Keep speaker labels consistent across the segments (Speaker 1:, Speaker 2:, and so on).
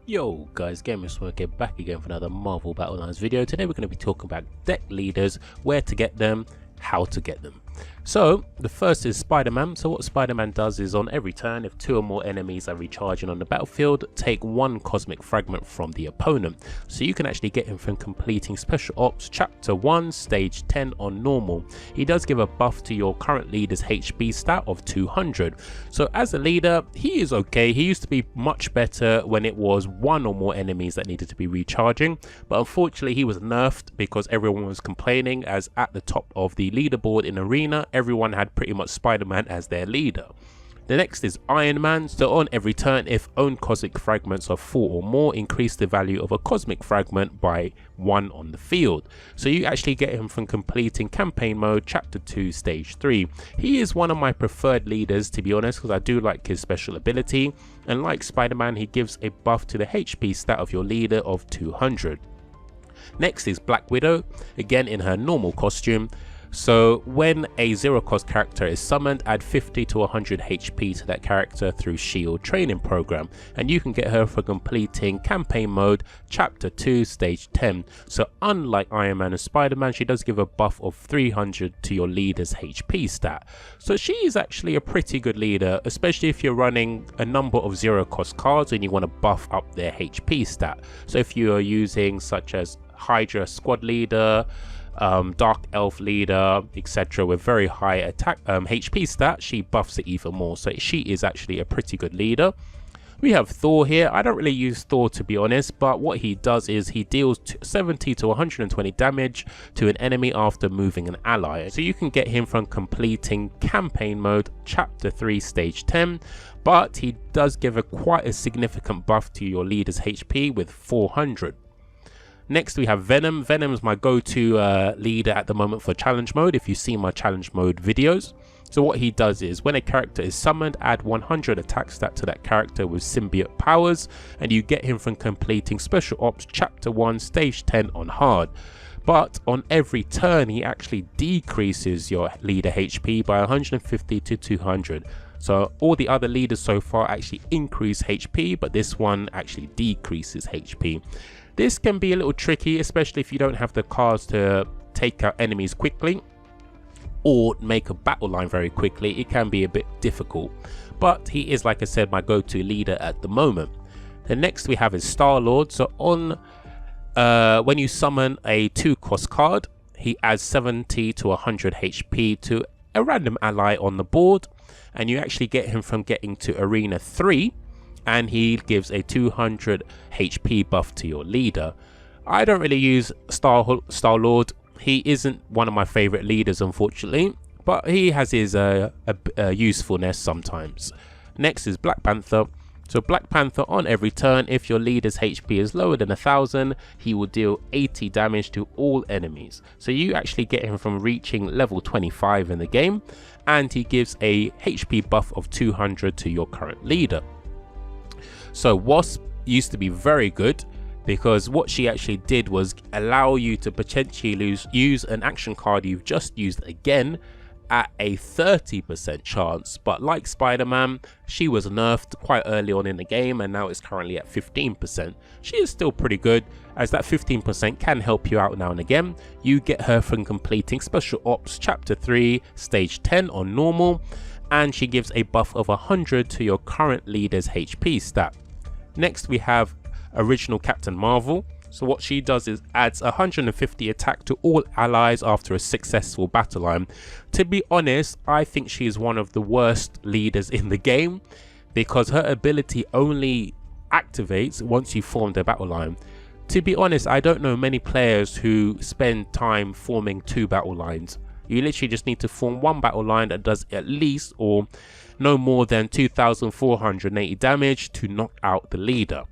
Speaker 1: Yo guys, GamingSmoke back again for another Marvel Battle Lines video. Today we're going to be talking about deck leaders, where to get them, how to get them. So the first is Spider-Man. So what Spider-Man does is on every turn, if 2 or more enemies are recharging on the battlefield, take 1 cosmic fragment from the opponent. So you can actually get him from completing Special Ops Chapter 1 Stage 10 on normal. He does give a buff to your current leader's HP stat of 200. So as a leader, he is okay. He used to be much better when it was 1 or more enemies that needed to be recharging, but unfortunately he was nerfed because everyone was complaining, as at the top of the leaderboard in Arena, everyone had pretty much Spider-Man as their leader. The next is Ironman. So on every turn, if owned cosmic fragments of 4 or more, increase the value of a cosmic fragment by 1 on the field. So you actually get him from completing campaign mode Chapter 2 Stage 3. He is one of my preferred leaders, to be honest, because I do like his special ability, and like Spider-Man, he gives a buff to the HP stat of your leader of 200. Next is Black Widow, again in her normal costume. So when a 0 cost character is summoned, add 50 to 100 HP to that character through Shield training program, and you can get her for completing campaign mode Chapter 2 Stage 10. So unlike Iron Man and Spider-Man, she does give a buff of 300 to your leader's HP stat. So she is actually a pretty good leader, especially if you're running a number of 0 cost cards and you want to buff up their HP stat. So if you are using such as Hydra squad leader, Dark Elf leader, etc., with very high attack HP stat, she buffs it even more. So she is actually a pretty good leader. We have Thor here. I don't really use Thor, to be honest, but what he does is he deals 70 to 120 damage to an enemy after moving an ally. So you can get him from completing campaign mode Chapter 3 Stage 10, but he does give quite a significant buff to your leader's HP with 400. Next we have Venom. Venom is my go-to leader at the moment for challenge mode, if you see my challenge mode videos. So what he does is when a character is summoned, add 100 attack stat to that character with symbiote powers, and you get him from completing Special Ops Chapter 1 Stage 10 on hard. But on every turn he actually decreases your leader HP by 150 to 200. So all the other leaders so far actually increase HP, but this one actually decreases HP. This can be a little tricky, especially if you don't have the cards to take out enemies quickly or make a battle line very quickly. It can be a bit difficult, but he is, like I said, my go-to leader at the moment. The next we have is Star-Lord. So on when you summon a 2 cost card, he adds 70 to 100 HP to a random ally on the board, and you actually get him from getting to Arena 3, and he gives a 200 HP buff to your leader. I don't really use Star-Lord. He isn't one of my favorite leaders, unfortunately, but he has his usefulness sometimes. Next is Black Panther. So Black Panther, on every turn, if your leader's HP is lower than 1000, he will deal 80 damage to all enemies. So you actually get him from reaching level 25 in the game, and he gives a HP buff of 200 to your current leader. So Wasp used to be very good, because what she actually did was allow you to potentially use an action card you've just used again at a 30% chance. But like Spider-Man, she was nerfed quite early on in the game, and now it's currently at 15%. She is still pretty good, as that 15% can help you out now and again. You get her from completing Special Ops Chapter 3 Stage 10 on normal, and she gives a buff of 100 to your current leader's HP stat. Next we have Original Captain Marvel. So what she does is adds 150 attack to all allies after a successful battle line. To be honest, I think she is one of the worst leaders in the game, because her ability only activates once you form the battle line. To be honest, I don't know many players who spend time forming 2 battle lines. You literally just need to form 1 battle line that does at least or no more than 2480 damage to knock out the leader.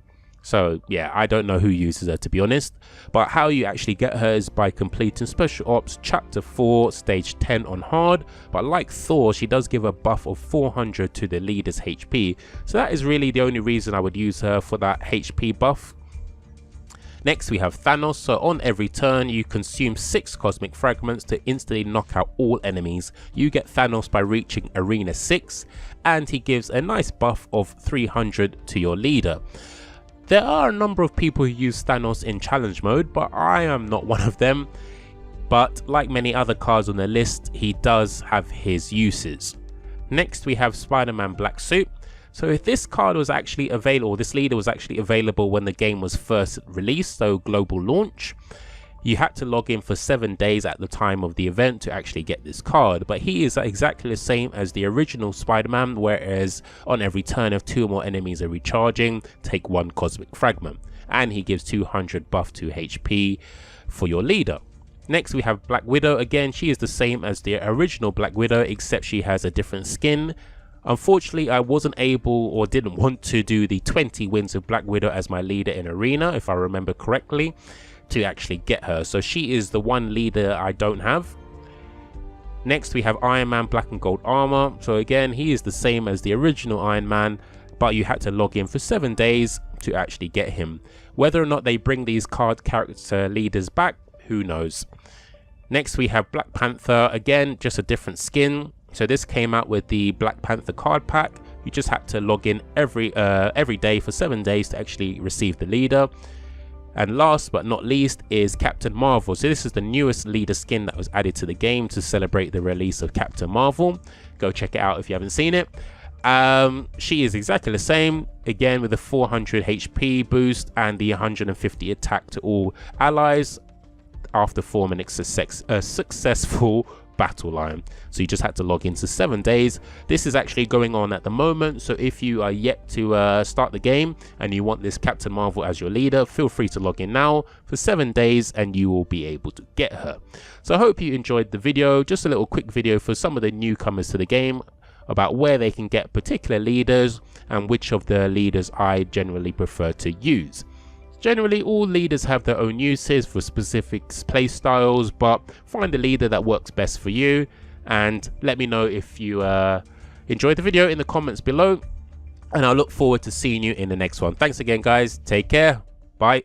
Speaker 1: So yeah, I don't know who uses her, to be honest, but how you actually get her is by completing Special Ops Chapter 4 Stage 10 on hard. But like Thor, she does give a buff of 400 to the leader's HP, so that is really the only reason I would use her, for that HP buff. Next we have Thanos. So on every turn you consume 6 cosmic fragments to instantly knock out all enemies. You get Thanos by reaching Arena 6, and he gives a nice buff of 300 to your leader. There are a number of people who use Thanos in challenge mode, but I am not one of them. But like many other cards on the list, he does have his uses. Next we have Spider-Man Black Suit. So if this card was actually available, this leader was actually available when the game was first released, so global launch, you had to log in for 7 days at the time of the event to actually get this card. But he is exactly the same as the original Spider-Man, whereas on every turn if 2 or more enemies are recharging, take 1 cosmic fragment, and he gives 200 buff to HP for your leader. Next we have Black Widow. Again, she is the same as the original Black Widow, except she has a different skin. Unfortunately, I wasn't able or didn't want to do the 20 wins of Black Widow as my leader in Arena, if I remember correctly, to actually get her. So she is the one leader I don't have. Next we have Iron Man Black and Gold Armor. So again, he is the same as the original Iron Man, but you had to log in for 7 days to actually get him. Whether or not they bring these card character leaders back, who knows. Next we have Black Panther. Again, just a different skin. So this came out with the Black Panther card pack. You just had to log in every day for 7 days to actually receive the leader. And last but not least is Captain Marvel. So this is the newest leader skin that was added to the game to celebrate the release of Captain Marvel. Go check it out if you haven't seen it. She is exactly the same, again with the 400 HP boost and the 150 attack to all allies after forming a successful battle line. So you just had to log into 7 days. This is actually going on at the moment, so if you are yet to start the game and you want this Captain Marvel as your leader, feel free to log in now for 7 days and you will be able to get her. So I hope you enjoyed the video. Just a little quick video for some of the newcomers to the game about where they can get particular leaders and which of the leaders I generally prefer to use. Generally, all leaders have their own uses for specific play styles, but find a leader that works best for you and let me know if you enjoyed the video in the comments below, and I'll look forward to seeing you in the next one. Thanks again guys, take care, bye.